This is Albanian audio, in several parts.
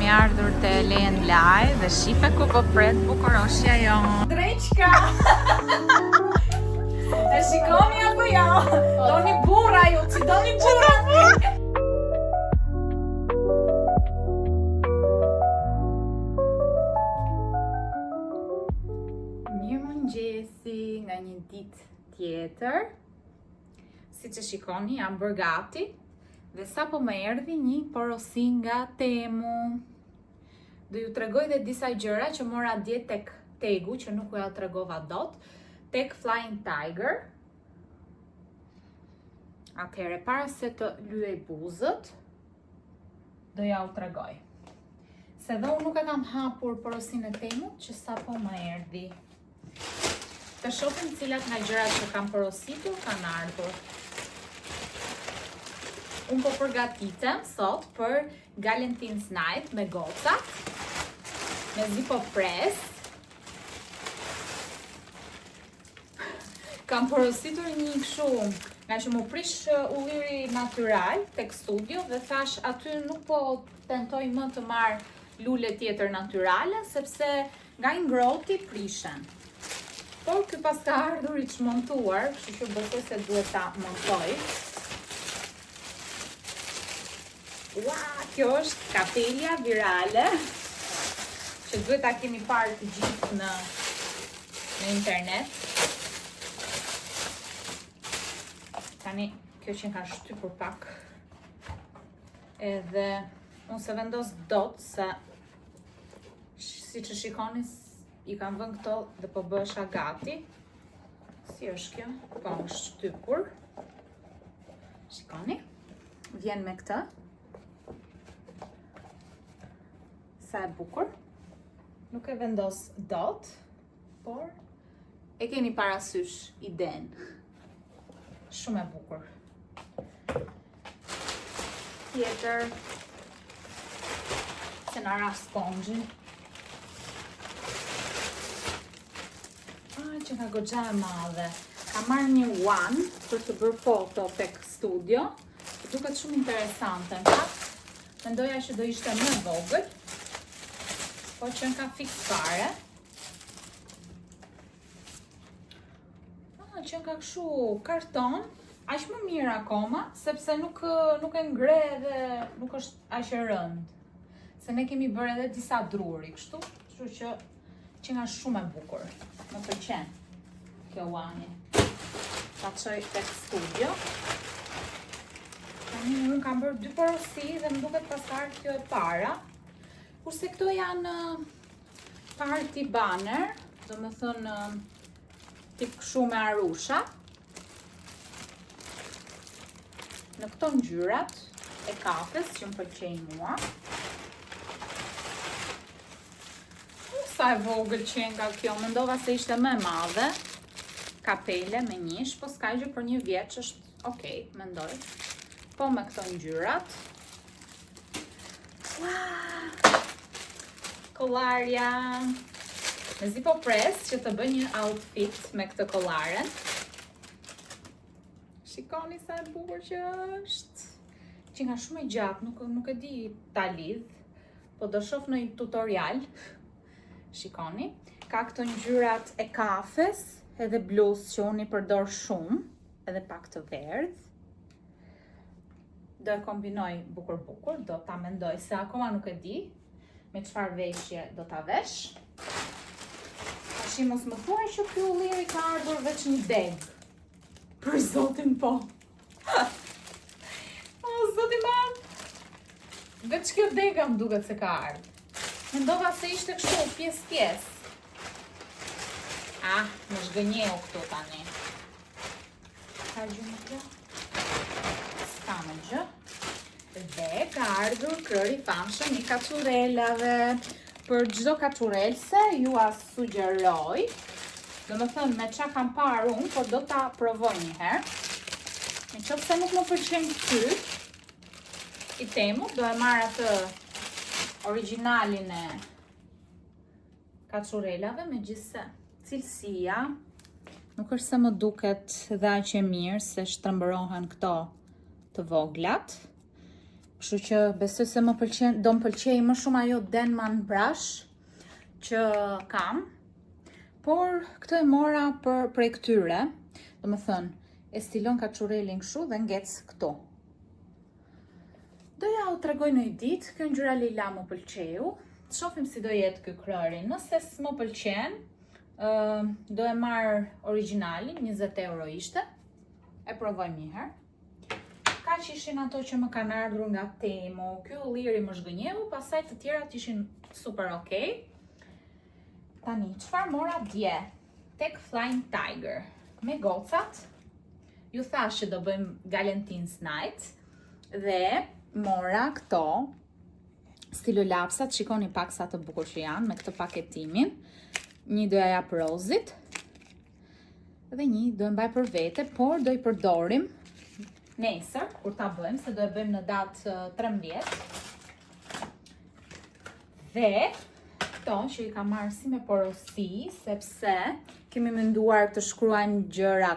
Kemi ardhur te Len Laj dhe shife ku po pret bukuroshja jonë. Dreqka! E shikoni apo jo? Doni burra ju, që doni burra! Mirëmëngjesi nga një ditë tjetër. Si që shikoni, jam bërë gati. Dhe sa po më erdhi një porosi nga Temu. Do ju tregoj dhe disa gjëra që mora dje tek Tegu, që nuk u ja tregova dot, tek Flying Tiger. Atëherë, para se të lyej buzët, do ja u tregoj. Se dhe unë nuk e kam hapur porosinë e Temut, që sa po më erdhi. Të shohim cilat nga gjërat që kam porositur kanë ardhur. Unë po përgatitem sot për Valentine's Night me gocat, me Zippo Press. Kam porositur një kështu, nga që më prish ulliri natyral tek studio dhe thash aty nuk po tentoj më të marr lule tjetër natyrale, sepse nga i ngroti prishen. Por ky pas ka ardhur i çmontuar, kështu që besoj se duhet ta montoj. Ua, kjo është kapelja virale, që duhet ta keni parë të gjithë në internet. Tani, kjo që ka shtypur pak. Edhe, unë se vendos dot, se si që shikoni, i kam vënë këto dhe po bësha gati. Si është kjo? Po, është shtypur. Shikoni, vjen me këtë. Sa e bukur. Nuk e vendos dot, por e keni parasysh idenë. Shumë e bukur. Tjetër, se në ra spongjin. Që nga goxha e madhe. Ka marrë një one për të bërë foto tek studio. Duket shumë interesante. Në fakt, mendoja që do ishte më vogël, po që nga fix fare. Që nga kështu karton, aq më mirë akoma, sepse nuk e ngre dhe nuk është aq e rënd. Se ne kemi bërë edhe disa druri kështu, kështu që nga shumë e bukur. Më pëlqen kjo wani. Ta çoj tek studio. Tani unë kam bërë 2 porosi dhe më duket pastar kjo e para. Kurse këto janë party banner, do më thënë tip kështu me arusha. Në këto ngjyrat e kafes që më pëlqejnë mua. Sa e vogël që nga kjo, mendova se ishte më e madhe. Kapele me njësh, po s'ka gjë për një vjeç është okej, mendoj. Po me këto ngjyrat. Kollarja me Zippo Press që të bëj një outfit me këtë kollaren. Shikoni sa e bukur që është. Që nga shumë e gjatë, nuk e di ta lidh, po do shoh në një tutorial. Shikoni, ka këto ngjyrat e kafes, edhe bluz që unë i përdor shumë, edhe pak të verdh. Do e kombinoj bukur, do ta mendoj se akoma nuk e di me çfarë veshje do ta vesh. Tashi mos më thuaj që ky ulliri ka ardhur veç një deg. Për zotin po. O, zotin man. Veç kjo dega më duket se ka ardhur. Mendova se ishte kështu pjesë. Më zgënjeu këtu tani. Ka gjë më kjo? S'ka më gjë. Dhe ka ardhur krori famshëm i kaçurelave. Për çdo kaçurelse ju a sugjeroj, do më thënë me qa kam parë unë, por do ta provoj një herë. Në qoftë se nuk më pëlqen ky i Temu, do e marr atë origjinalin e kaçurelave, megjithse cilësia nuk është se më duket dhe aq e mirë se shtrembërohen këto të voglat. Kështu që besoj se do më pëlqej më shumë ajo Denman Brush që kam, por këtë e mora prej këtyre, do më thënë, e stilon kaçurelin kështu dhe ngec këto. Doja u tregoj në i ditë, kjo ngjyra lila më pëlqeu, të shohim si do jetë ky krori. Nëse s'më pëlqen, do e marr origjinalin, 20 euro ishte, e provojmë një herë. Kaq ishin ato që më kanë ardhur nga Temu. Ky ulliri më zhgënjeu, pastaj të tjerat ishin super okay. Tani, çfarë mora dje? Tek Flying Tiger. Me gocat, ju thash që do bëjmë Valentine's Night dhe mora këto stilolapsat, shikoni pak sa të bukur që janë me këtë paketimin. Një do ja jap Rozit dhe një do e mbaj për vete, por do i përdorim nesër, kur ta bëjmë, se do e bëjmë në datë 13. Dhe këto që i kam marrë si me porosi, sepse kemi menduar të shkruajmë gjëra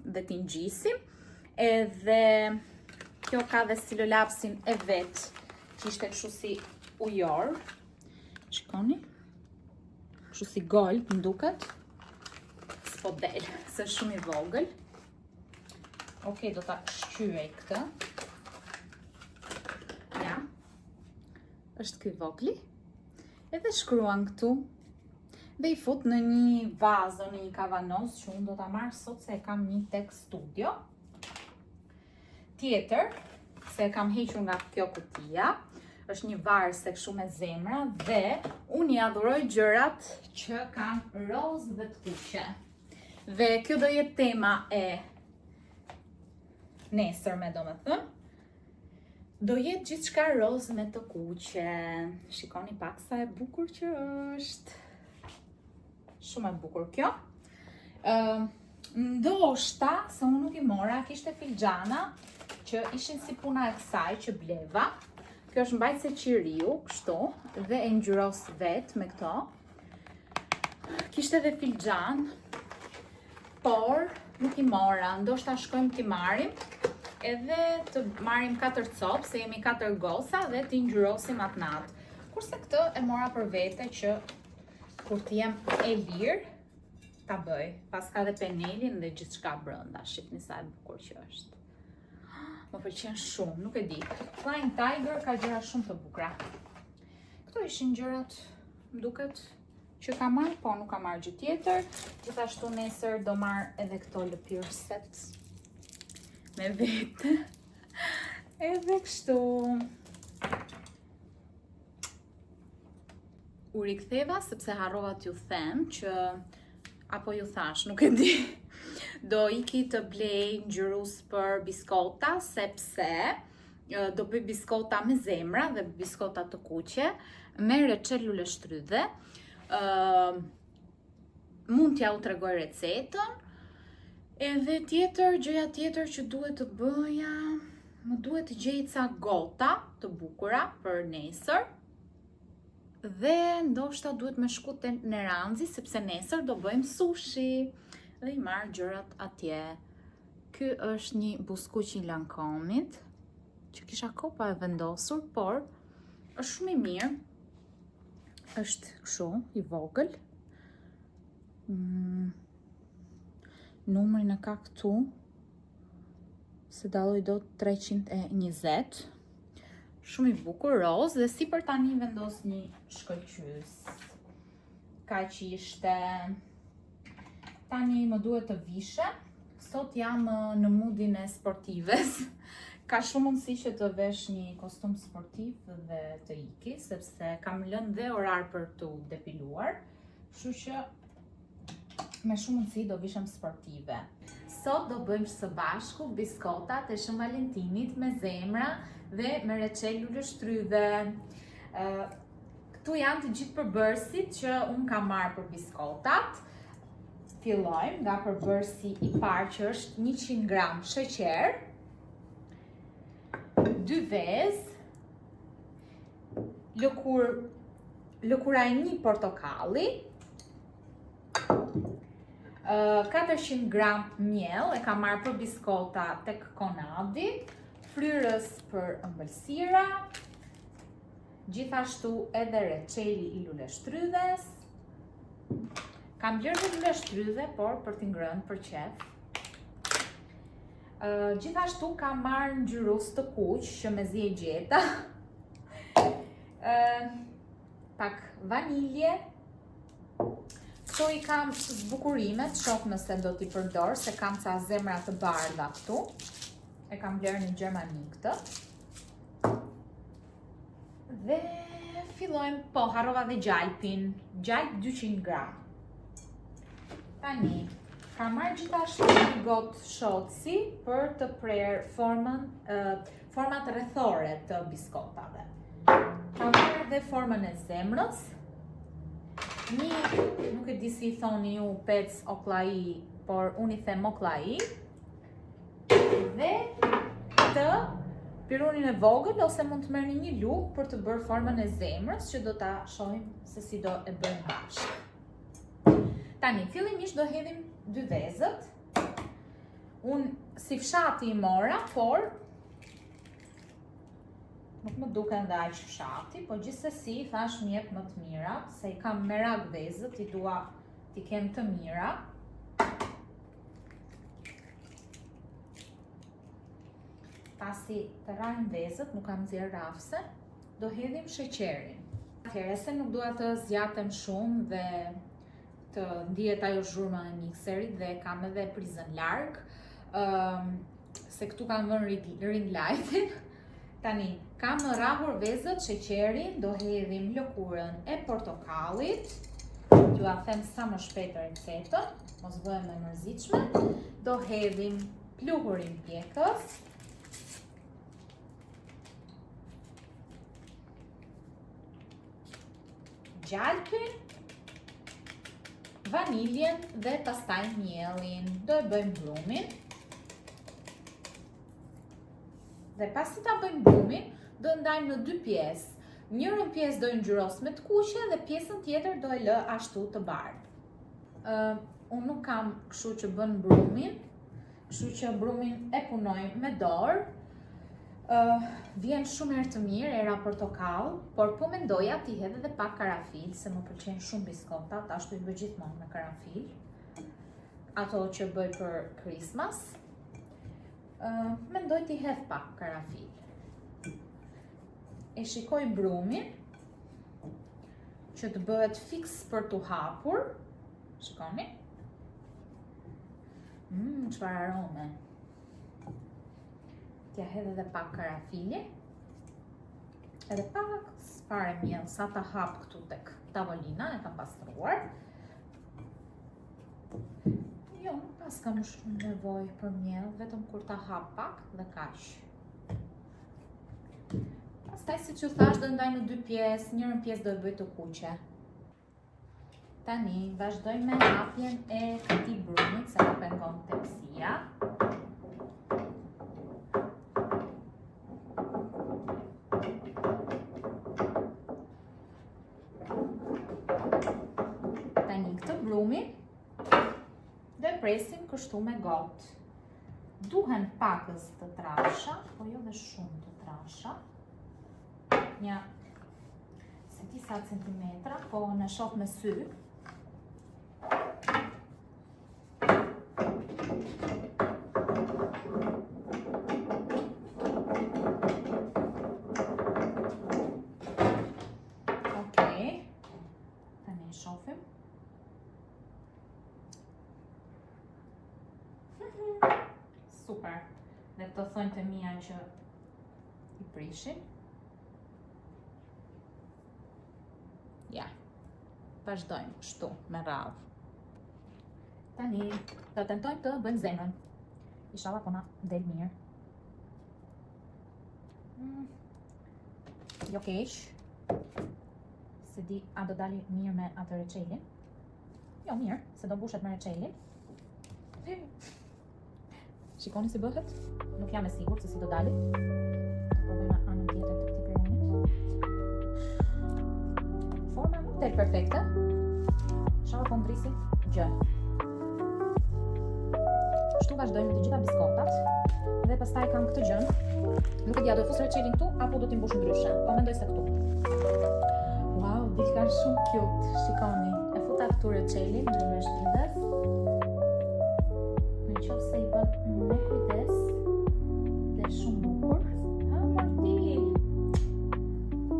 dhe t'i ngjisim. Edhe kjo ka dhe stilolapsin e vet, që ishte kështu si ujor. Shikoni? Kështu si gold, më duket. S'po del, se shumë i vogël. Okej, do ta shqyej këtë. Ja. Është ky vogli. Edhe shkruan këtu. Dhe i fut në një vazo, në një kavanoz që unë do ta marr sot se e kam një tek studio. Tjetër, se e kam hequr nga kjo kutia, është një varse kështu me zemra dhe unë i adhuroj gjërat që kanë rozë dhe të kuqe. Dhe kjo do jetë tema e nesërme, do me thënë. Do jetë gjithçka rozë me të kuqe. Shikoni pak sa e bukur që është. Shumë e bukur kjo. Ndoshta, se unë nuk i mora, kishte filxhana që ishin si puna e kësaj që bleva. Kjo është mbajtëse qiriu, kështu, dhe e ngjyros vet me këto. Kishte edhe filxhan, por nuk i mora, ndoshta shkojmë t'i marrim, edhe të marrim 4 copë, se jemi 4 goca, dhe t'i ngjyrosim atë natë. Kurse këtë e mora për vete që kur t'jem e lirë, ta bëj. Pas ka dhe penelin dhe gjithçka brenda, shifni sa e bukur që është. Më pëlqen shumë, nuk e di. Flying Tiger ka gjëra shumë të bukura. Këto ishin gjërat, më duket, që ka marrë, po nuk ka marrë gjë tjetër. Gjithashtu nesër do marr edhe këto lëpirë set me vete. Edhe kështu. U riktheva sepse harrova t'ju them që, apo ju thash, nuk e di, do iki të blej ngjyrus për biskota, sepse do bëj biskota me zemra dhe biskota të kuqe, me reçel lule shtrydhe. Mund t'ja u tregoj recetën. Edhe gjëja tjetër që duhet të bëja, më duhet të gjej ca gota të bukura për nesër. Dhe ndoshta duhet me shku te Neranzi, sepse nesër do bëjmë sushi. Dhe i marr gjërat atje. Ky është një buskuq i Lankomit, që kisha kopa e vendosur, por është shumë i mirë. Është kështu, i vogël. Numrin e ka këtu, se dalloj do 320. Shumë i bukur, roz, dhe si për tani vendos një shkëlqys. Kaq ishte. Tani më duhet të vishe. Sot jam në moodin e sportives. Ka shumë mundësi që të vesh një kostum sportiv dhe të iki, sepse kam lënë dhe orar për të depiluar. Kështu që me shumë mundësi do vishem sportive. Sot do bëjmë së bashku biskotat e Shën Valentinit me zemra dhe me reçel lule shtrydhe. Këtu janë të gjithë përbërësit që unë kam marrë për biskotat. Fillojmë nga përbërësi i parë që është 100 gram sheqer, 2 vezë, lëkura e 1 portokalli, 400 gram miell, e kam marrë për biskota tek Konadi, fryrës për ëmbëlsira, gjithashtu edhe reçeli i luleshtrydhes. Kam blerë luleshtrydhe, por për t'i ngrënë për qef. Gjithashtu kam marrë ngjyrus të kuq që mezi e gjeta. Pak vanilje. Këto i kam zbukurimet, shoh nëse do t'i përdor, se kam ca zemra të bardha këtu. E kam blerë në Gjermani këtë. Dhe fillojmë, po, harrova dhe gjalpin. Gjalp 200 gram. Tani, kam marrë gjithashtu një gotë shoci për të prerë format rrethore të biskotave. Kam marrë dhe formën e zemrës. Nuk e di si i thoni ju pec oklai, por unë i them oklai. Dhe të pirunin e vogël, ose mund të merrni një lugë për të bërë formën e zemrës, që do ta shohim se si do e bëjmë bashkë. Tani, fillimisht do hedhim 2 vezët. Unë si fshati i mora, por nuk më duken dhe aq fshati, po gjithsesi thash më jep më të mira, se i kam merak vezët, i dua t'i kem të mira. Pasi të rajmë vezët, nuk kam nxjerrë rafse, do hedhim sheqerin. Atëherë se nuk dua të zjatem shumë dhe të ndihet ajo zhurma e mikserit, dhe kam edhe prizën larg, se këtu kam vënë ring lightin. Tani, kam rrahur vezët, sheqerin, do hedhim lëkurën e portokallit. T'ju a them sa më shpejt recetën, mos bëhem e mërzitshme. Do hedhim pluhurin pjekës. Gjalpin, vaniljen dhe pastaj miellin. Do e bëjmë brumin. Dhe pasi ta bëjmë brumin, do e ndajmë në 2 pjesë. Njërën pjesë do e ngjyros me të kuqe dhe pjesën tjetër do e lë ashtu të bardhë. Unë nuk kam kështu që bën brumin, kështu që brumin e punoj me dorë. Vjen shumë erë të mirë, era portokall, por po mendoja t'i hedh edhe pak karafil, se më pëlqejnë shumë biskotat, ashtu i bëj gjithmonë me karafil. Ato që bëj për Christmas. Mendoj t'i hedh pak karafil. E shikoj brumin, që të bëhet fiks për t'u hapur. Shikoni? Çfarë arome. T'ja hedh edhe pak karafili. Edhe pak fare miell, sa ta hap këtu tek tavolina, e kam pastruar. Jo, nuk pas kam shumë nevojë për miell, vetëm kur ta hap pak dhe kaq. Pastaj, siç ju thash, do ndaj në 2 pjesë, njërën pjesë do e bëj të kuqe. Tani, vazhdoj me hapjen e këtij brumit, se do pengon tepsia. Tani, këtë brumin do e presim kështu me gotë. Duhen pakës të trasha, po jo dhe shumë të trasha. Një se disa centimetra, po në shoh me sy. Okej. Tani e shohim. Super. Dhe të thonjtë e mia që i prishin. Ja. Vazhdojmë kështu me radhë. Tani do tentojmë të bëjmë zemrën. Inshallah po na del mirë. Jo keq. Se di a do dali mirë me atë reçelin. Jo mirë, se do mbushet me reçelin. Shikoni si bëhet. Nuk jam e sigurt se si do dali. Provojmë anën tjetër të këtij piramit. Forma nuk del perfekte. Inshallah po ndrisi gjë. Kështu vazhdojmë me të gjitha biskotat. Dhe pastaj kam këtë gjën. Nuk e dia, do të fus reçelin këtu apo do t'i mbush ndryshe. Po mendoj se këtu. Wow, diçka shumë cute. Shikoni. E futa këtu reçelin në veshtilës. Në qoftë se i bën me kujdes dhe shumë bukur. Ha, Martil.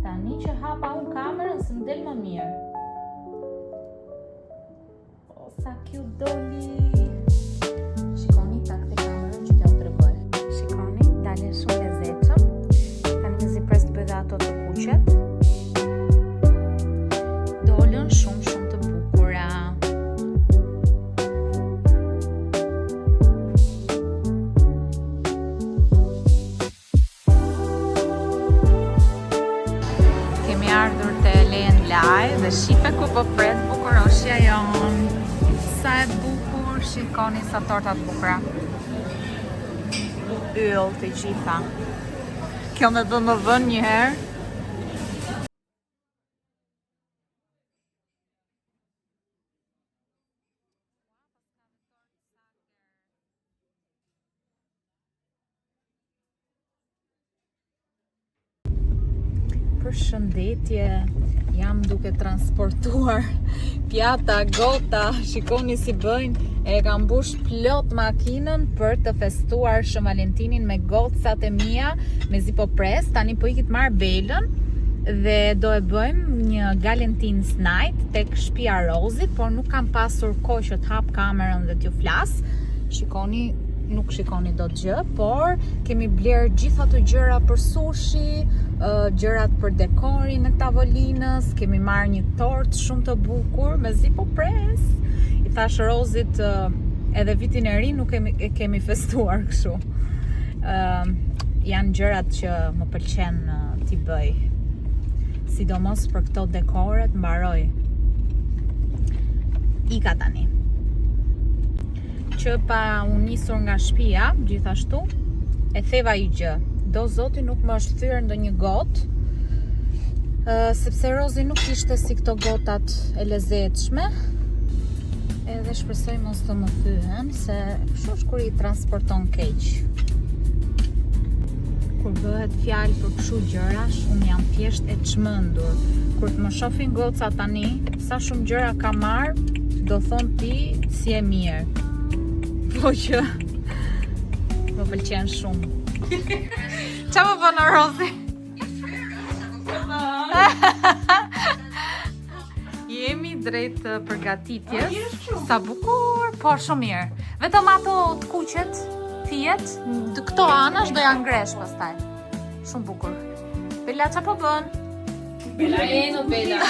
Tani që hapa unë kamerën se më del më mirë. O, sa cute doli. Shikoni takte kamerën që t'ja u tregoj. Shikoni, dalin shumë lezetshëm. Tani më zi pres të bëj dhe ato të kuqet. Dolën shumë të bukura. Kemi ardhur te Len Laj dhe shipe ku po pret bukuroshja jon. Sa e bukur, shikoni sa torta të bukura. Yll të gjitha. Kjo me bë më vën një herë. Përshëndetje, jam duke transportuar pjata, gota, shikoni si bëjnë, e kam mbush plot makinën për të festuar Shën Valentinin me gocat e mia, mezi po pres, tani po ikit marr Belën dhe do e bëjmë një Valentine's Night tek shtëpia Rozit, por nuk kam pasur kohë që të hap kamerën dhe t'ju flas. Shikoni, nuk shikoni do të gjë, por kemi bler gjitha të gjëra për sushi, gjërat për dekorin e tavolinës, kemi marrë një tort shumë të bukur, mezi po pres. I thash Rozit edhe vitin e ri nuk kemi festuar kështu. Janë gjërat që më pëlqen t'i bëj. Sidomos për këto dekoret mbaroj. Ika tani. Që pa unë nisur nga shtëpia, gjithashtu, e theva i gjë. Do zoti nuk më është thyer ndonjë gotë, sepse Rozi nuk ishte si këto gotat e lezetshme. Edhe shpresoj mos të më thyen, se kështu është kur i transporton keq. Kur bëhet fjalë për kështu gjërash, unë jam thjesht e çmendur. Kur të më shohin goca tani, sa shumë gjëra ka marr, do thon ti si e mirë. Po që më pëlqen shumë. Qa më bënë Rozi? Jemi drejt përgatitjes. Sa bukur, por shumë mirë. Vetëm ato të kuqet, fiet, këto anash do janë ngresh pastaj. Shumë bukur. Bela, qa po bën? Bela e no Bela.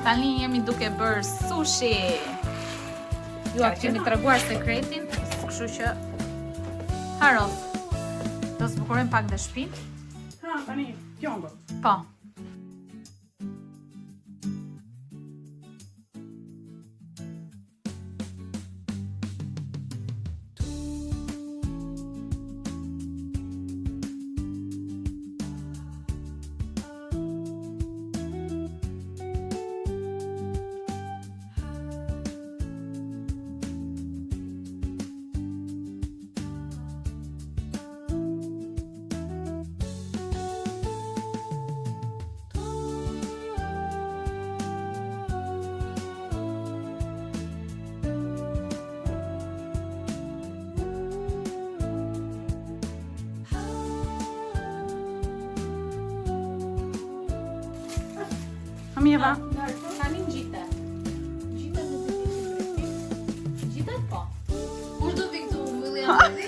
Tani jemi duke bërë sushi. Ju a kemi treguar sekretin, kështu që Haros, do zbukurojmë pak dhe shtëpinë. Ha, tani, qongo. Po. Amieva. Tani ngjite. Ngjite në të ngjite po. Kur do vi këtu mbylli amëri?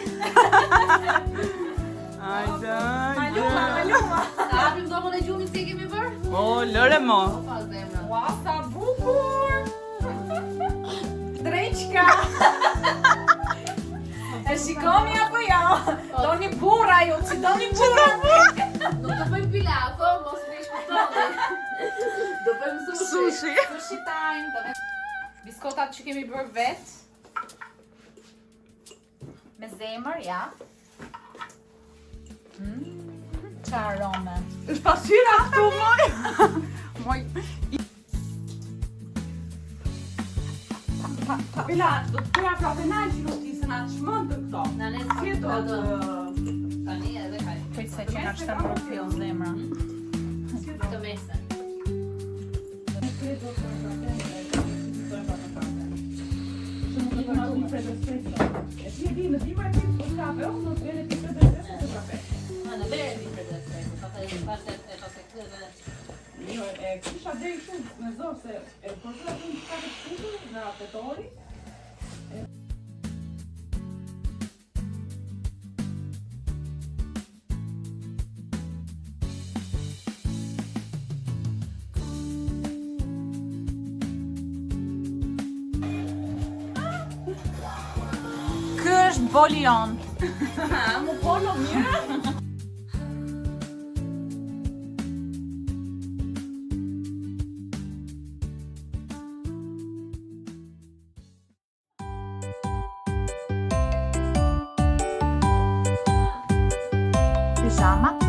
Hajde. Maluma. A hapim domën e gjumit si e kemi bërë? O, lëre mo. Pa zemra. Ua, sa bukur. Dreqka. E shikoni apo jo? Doni burra ju, si doni burra. Nuk do bëjmë pilafo, mos më shpëtoni. Do bëjmë sushi. Sushi time. Biskotat që kemi bërë vet. Me zemër, ja. Qa arome. Është pashyra këtu, moj. Moj. Bela, do të bëja prapë na gjinotisën atë shmëndë këto. Na ne Si e do? Tani edhe kaq. Prit se që ka shtambur pjell zemra. Të mese. Në verë di për dhe se, pastaj e pastaj edhe Kisha deri shumë me zorë se por të atë një kakë të shkutur nga tetori. Ky është bolion. Mu polo mirë? Pijamat.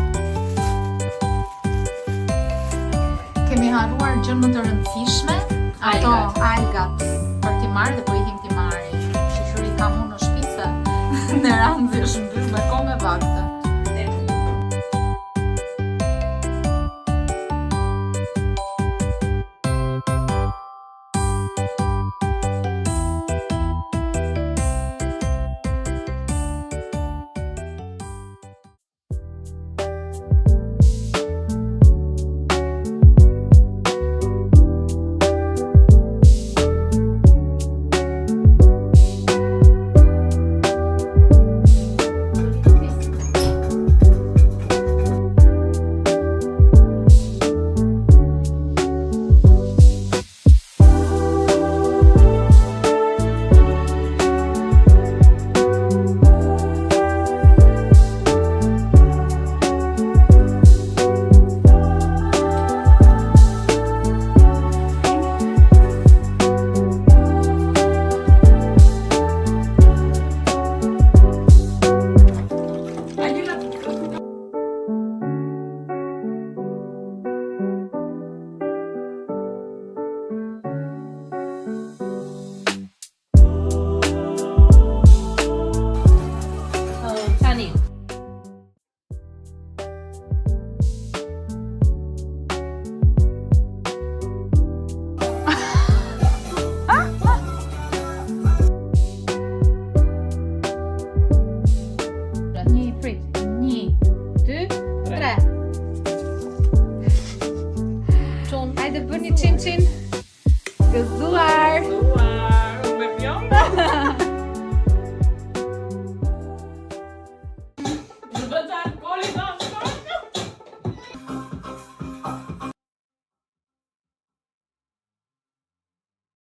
Kemi haruar gjën më të rëndësishme, ato algat, për t'i marrë dhe po i him t'i marrë. Shishuri kam unë në shtëpi se në randë është mbysh me kohë me vakte.